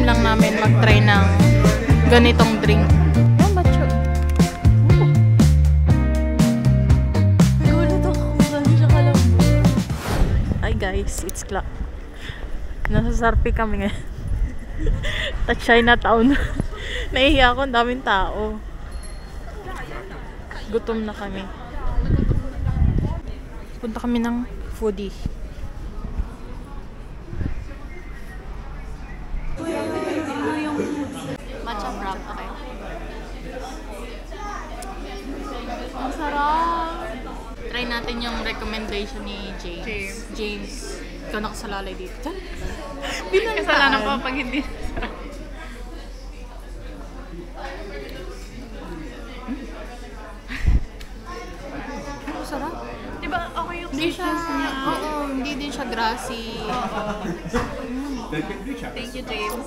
time lang namin mag-try ng ganitong drink. Oh, macho. Gulat ako. Saan siya kalambot? Hi guys, it's Clark. Nasa Sarpi kami ngayon. At Chinatown. Nahihiya ako, ang daming tao. Gutom na kami. Punta kami ng foodie. Matcha wrap, okay. Ang sarap! Try natin yung recommendation ni James. Ikaw nakasalalay dito. Kasalanan pa pag hindi. Sarap. Diba okay yung Hindi siya, sweetness niya? oo, hindi din siya grassy. Thank you, James.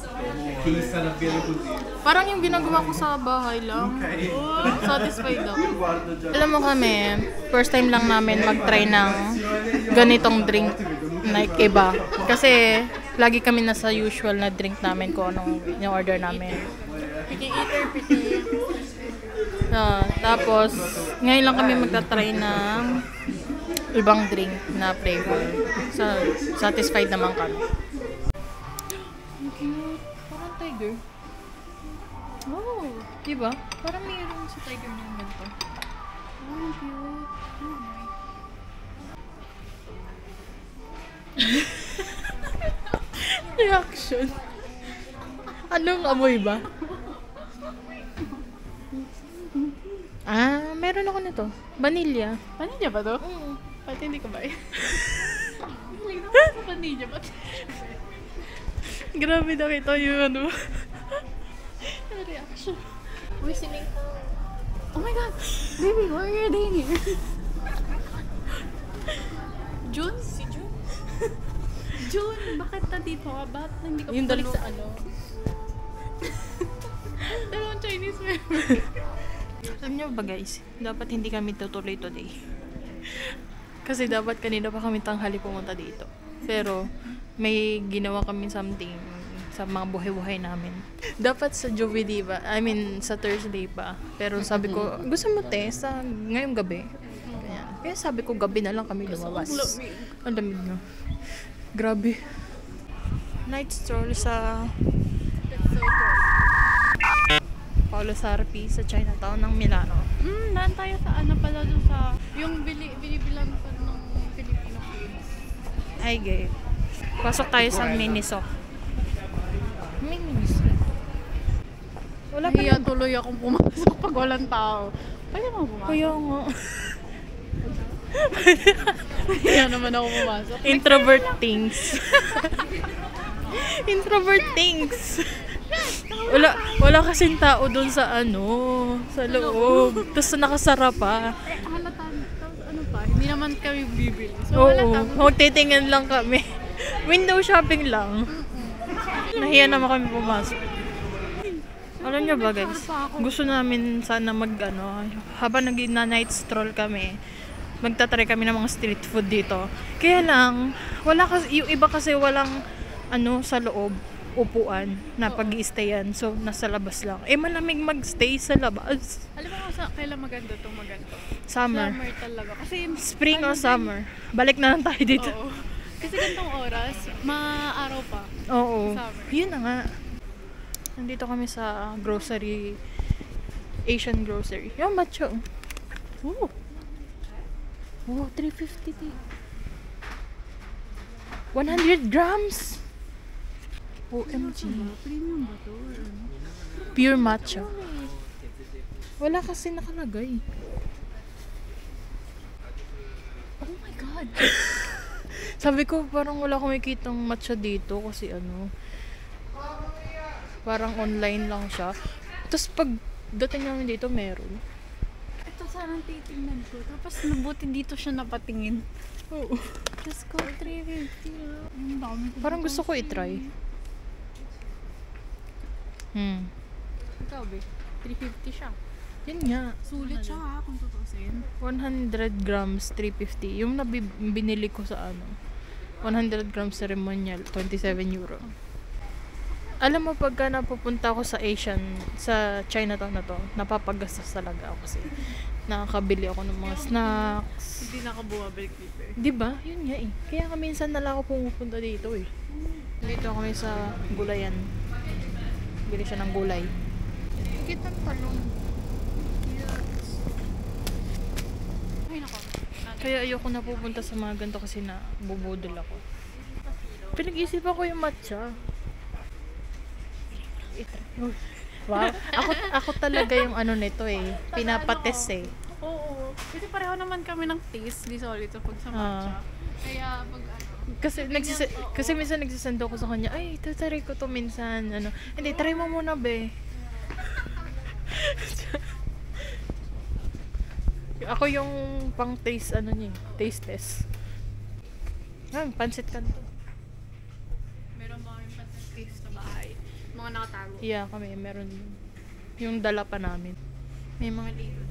Parang yung ginagawa ko sa bahay lang. Satisfied ako. Alam mo kami, first time lang namin mag-try ng ganitong drink like iba. Kasi lagi kami nasa usual na drink namin kung anong in-order namin. Picky eater, picky. Tapos, ngayon lang kami magta-try ng ibang drink na flavor. So, satisfied naman kami. Parang tiger. Oh, diba? Parang mayroon si tiger na yung ganito. Oh, cute. Oh, reaction. Anong amoy ba? Meron ako nito. Vanilla. Vanilla ba to? Pati hindi ko ba eh. Vanilla ba? Grabe nakita yung ano. Reaction. Uy, sining. Oh my god! Baby, why are you doing here? June? Si June? June, bakit nandito ka? Bakit hindi ka Yung balik dalawa. sa ano? Dalawang Chinese member. Alam niyo ba guys, dapat hindi kami tutuloy today. Kasi dapat kanina pa kami tanghali pumunta dito. Pero may ginawa kami something sa mga buhay-buhay namin. Dapat sa Jovi Diva, I mean sa Thursday pa. Pero sabi ko, gusto mo te, sa ngayong gabi. Kaya sabi ko gabi na lang kami lumabas. Ang lamig na. Grabe. Night stroll sa Paolo Sarpi sa Chinatown ng Milano. Naan tayo sa ano pala doon sa yung binibilan pa ng Filipino foods. Ay, gay. Pasok tayo sa Miniso. Miniso. Wala pa Kaya naman. tuloy akong pumasok pag walang tao. Pwede mo pumasok? Kaya nga. Kaya naman ako pumasok. Introvert things. Introvert things. Wala kasing tao doon sa sa loob. Tapos nakasara pa. Halata, tapos ano pa, hindi naman kami bibili. So wala Oo, tao. magtitingin lang kami. Window shopping lang. Nahiya naman kami pumasok. Alam niyo ba guys, gusto namin sana habang nag-night stroll kami, magta-try kami ng mga street food dito. Kaya lang, yung iba kasi walang sa loob, upuan na pag-i-stayan. So, nasa labas lang. Malamig mag-stay sa labas. Alam mo kailan maganda itong maganda? Summer. Summer talaga. Kasi Spring o summer. Balik na lang tayo dito. Oo. Kasi gantong oras, maaraw pa. Oo. Summer. Yun na nga. Nandito kami sa grocery. Asian grocery. Yung macho. Oh. Oh, 350 tea. 100 grams. OMG. Premium ba ito? Pure matcha. Wala kasi nakalagay. Oh my god. Sabi ko parang wala akong makikitang matcha dito kasi parang online lang siya. Tapos pag dating namin dito meron. Ito sana titingnan ko. Tapos nabuti dito siya napatingin. Oo. Just go 350. Ang dami ko. Parang gusto ko i-try. Ikaw be, 350 siya. Yun nga. Sulit siya ha kung tutusin. 100 grams, 350. Yung binili ko sa 100 grams ceremonial, 27 euro. Alam mo, pagka napupunta ako sa sa Chinatown na to, napapagastos talaga ako kasi nakakabili ako ng mga snacks. Hindi na ako bumabalik dito eh. Di ba? Yun nga eh. Kaya ka minsan na lang ako pumupunta dito eh. Dito kami sa gulayan. Bili siya ng gulay. Kitang talong. Ay, nako. Kaya ayoko na pupunta sa mga ganito kasi na bubudol ako. Pinag-isipan ko yung matcha. Wow. Ako talaga yung ano nito eh. Pinapates eh. Oo. Kasi pareho naman kami ng taste. Di solid sa pag sa matcha. Kaya pag Kasi minsan nagsisend ako sa kanya, ay, tataray ko to minsan. Ano. Hindi, try mo muna, be. Ako yung pang taste, ano niya, taste test. Pansit kanto. meron ba kami taste sa bahay? Mga nakatago. Yeah, kami, meron yun. Yung dala pa namin. May mga ligo.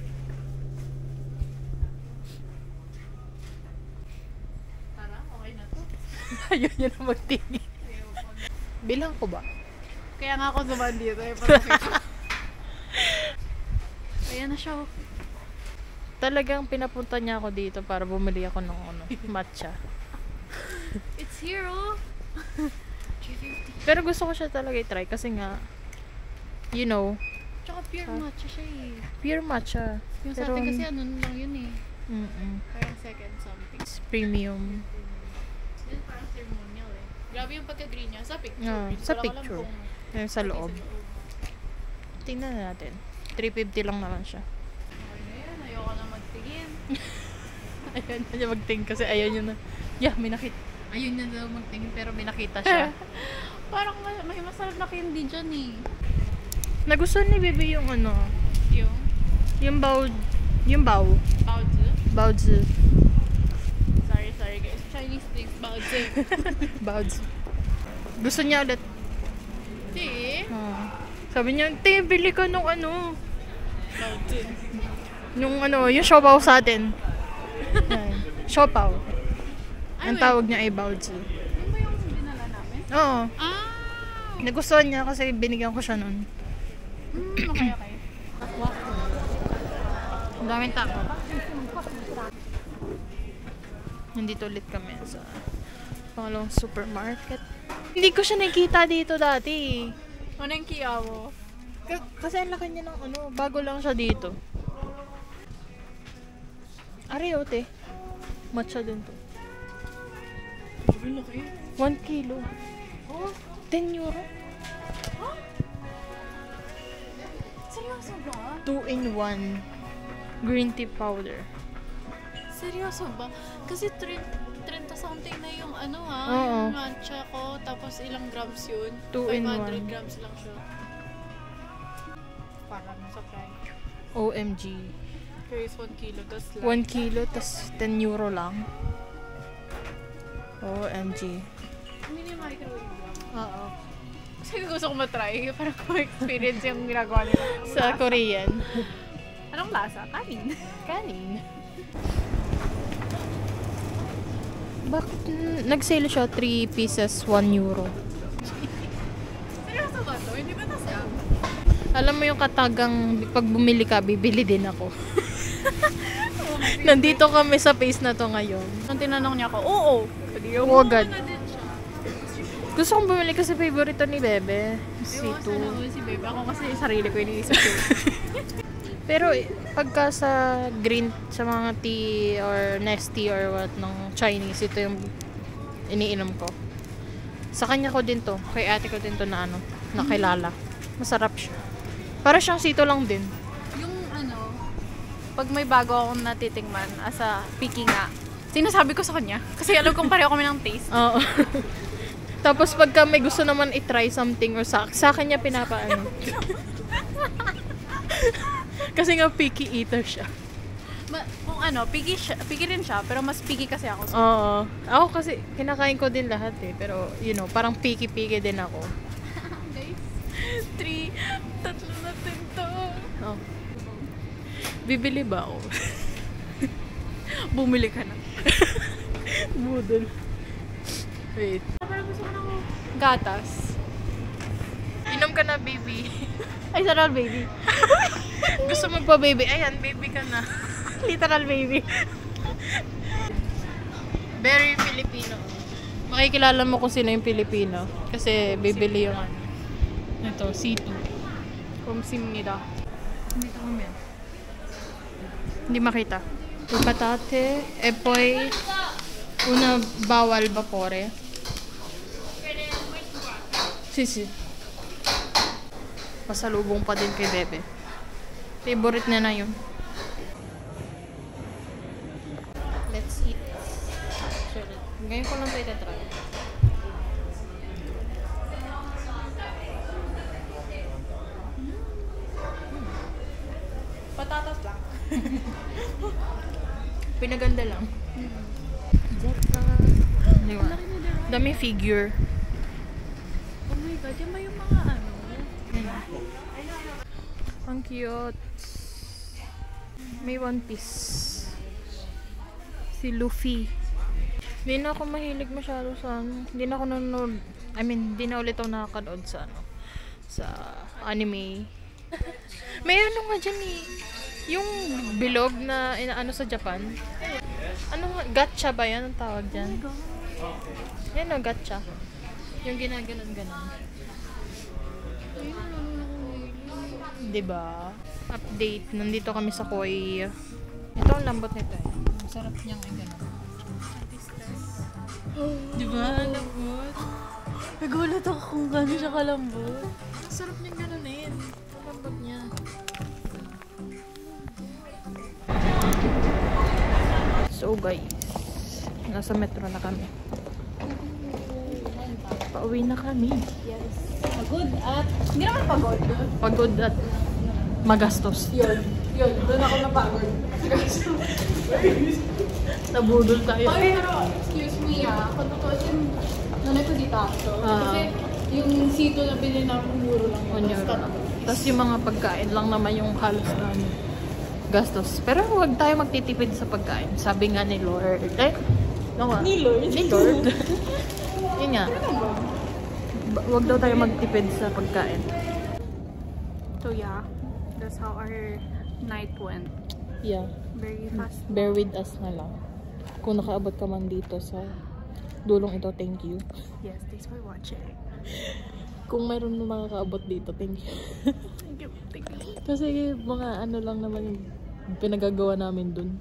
Tara, okay na to. Ayun yun ang magtingin. Bilang ko ba? Kaya nga ako dumaan dito eh. Para ayan na siya. Talagang pinapunta niya ako dito para bumili ako ng matcha. It's here, oh. Pero gusto ko siya talaga i-try kasi nga, you know, Tsaka pure matcha siya eh. pure matcha. Yung sa atin kasi ano lang yun eh. Parang second something. It's premium. Yun parang ceremonial eh. Grabe yung pagka-green niya. Sa picture. Ah, Hindi sa ko lang alam picture. kung Yung sa loob. Tingnan na natin. 350 lang naman siya. Okay na yan. Ayoko na magtingin. Ayun na niya magtingin kasi ayaw niya na. Yeah, may nakita. Ayun na daw magtingin pero may nakita siya. Parang may masarap na candy dyan eh. Nagustuhan ni Bibi yung ano, Yung yung bao. baozi. Baozi. Sorry guys. Chinese things. Baozi. Baozi. Gusto niya ulit. Di. Sabi niya, te, bili ka nung ano. Baozi. Yung ano, yung siopaw sa atin. Yan. Siopaw. Ang tawag niya ay baozi. Yun ba yung dinala namin? Oo. Ah! Nagustuhan niya kasi binigyan ko siya nun. Okay. Ang daming tao. Nandito ulit kami sa pangalawang supermarket. Hindi ko siya nakita dito dati. Ano yung kiyawo? Kasi ang laki niya ng ano, bago lang siya dito. Ariote. Matcha din to. 1 kilo. Oh, 10 euro. seryoso ba? 2 in 1. Green tea powder. Seryoso ba? Kasi 30 something na yung ano Oo. yung matcha ko, tapos ilang grams yun? 2 in 500 1. grams lang siya. Parang sa price. OMG. Curious 1 kilo, tas 1 kilo, tas 10 euro lang. OMG. Mini microwave lang. Oo. Kasi gusto ko matry, para ma-experience yung ginagawa nila. Sa Korean. Anong lasa? Kanin. Kanin. Bakit nag-sale siya 3 pieces 1 euro? Seryoso ba to? Hindi ba na scam? Alam mo yung katagang pag bumili ka, bibili din ako. Nandito kami sa place na to ngayon. Nung tinanong niya ako, oo. Oo, agad. Na din siya. Gusto kong bumili kasi favorito ni Bebe. Si Ewan, Tu. sana ako si Bebe. Ako kasi sarili ko iniisip ko. Pero pagka sa green, sa mga tea or nesty or what ng Chinese, ito yung iniinom ko. Sa kanya ko din to. Kay ate ko din to na ano, nakilala. Masarap siya. Para siyang sito lang din. Yung ano, pag may bago akong natitingman, asa picky nga, sinasabi ko sa kanya. Kasi alam kong pareho kami ng taste. Oo. Tapos pagka may gusto naman i-try something or sa kanya pinapaano. Kasi nga picky eater siya. Kung ano, picky rin siya, pero mas picky kasi ako. Oo. Ako kasi kinakain ko din lahat eh. Pero you know, parang picky din ako. Guys, tatlo na din to. Oh. Bibili ba ako? Bumili ka na. Budol. Wait. Parang gusto ko ng gatas. Inom ka na, baby. Ay, literal baby. Gusto magpa-baby? Ayan, baby ka na. Literal baby. Very Filipino. Makikilala mo kung sino yung Pilipino. Kasi bibili yung ano. Ito, C2. Kumsimnida. Hindi ito kami. Hindi makita. Il patate e poi una bawal vapore. Sì. Pasalubong pa din kay Bebe. Favorite niya na yun. Let's eat. Sure. Ngayon ko lang ito itatry. Patatas lang. Pinaganda lang. Di ba? Dami figure. Oh my God, yan ba yung mga ano? Ang cute. May One Piece. Si Luffy. Hindi na ako mahilig masyado sa ano. Hindi na ako nanonood. I mean, hindi na ulit ako nakakanood sa ano. Sa anime. May ano nga dyan eh. Yung bilog na inaano sa Japan. Ano nga? Gacha ba yan ang tawag dyan? Yan o, gacha. Yung ginaganon-ganon. Diba? Update. Nandito kami sa Koi. Ito ang lambot nito eh. Sarap niyang ay ganon. Diba? Lambot. Nagulat ako kung gano'n siya kalambot. Sarap niyang ganonin. Lambot niya. So guys, nasa metro na kami. Pauwi na kami. Yes. Pagod at... Hindi naman pagod. Pagod at magastos. Yun. Doon ako napagod. Nabudol tayo. Pero, excuse me kung tutusin, nanay ko dito ako. Kasi yung sito na bilhin namin, muro lang yun. Tapos yung mga pagkain lang naman yung halos na ano, gastos. Pero huwag tayo magtitipid sa pagkain. Sabi nga ni Lord. Ni Lord? Ni Lord. Yun nga. Huwag daw tayo magtipid sa pagkain. So yeah, that's how our night went. Yeah. Very fast. Bear with us na lang. Kung nakaabot ka man dito sa dulong ito, thank you. Yes, thanks for watching. Kung mayroon na makakaabot dito, thank you. Thank you. Kasi mga ano lang naman yung pinagagawa namin dun.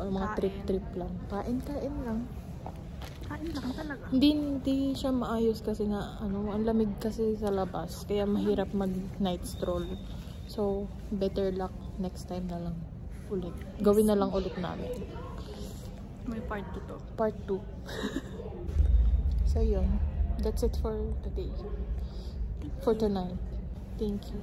Or mga Kain. trip-trip lang. Kain lang. Kain lang talaga. Hindi siya maayos kasi nga, ano, ang lamig kasi sa labas. Kaya mahirap mag-night stroll. So, better luck next time na lang ulit. Gawin na lang ulit namin. May part 2 to. Part 2. So, yun. That's it for today. For tonight. Thank you.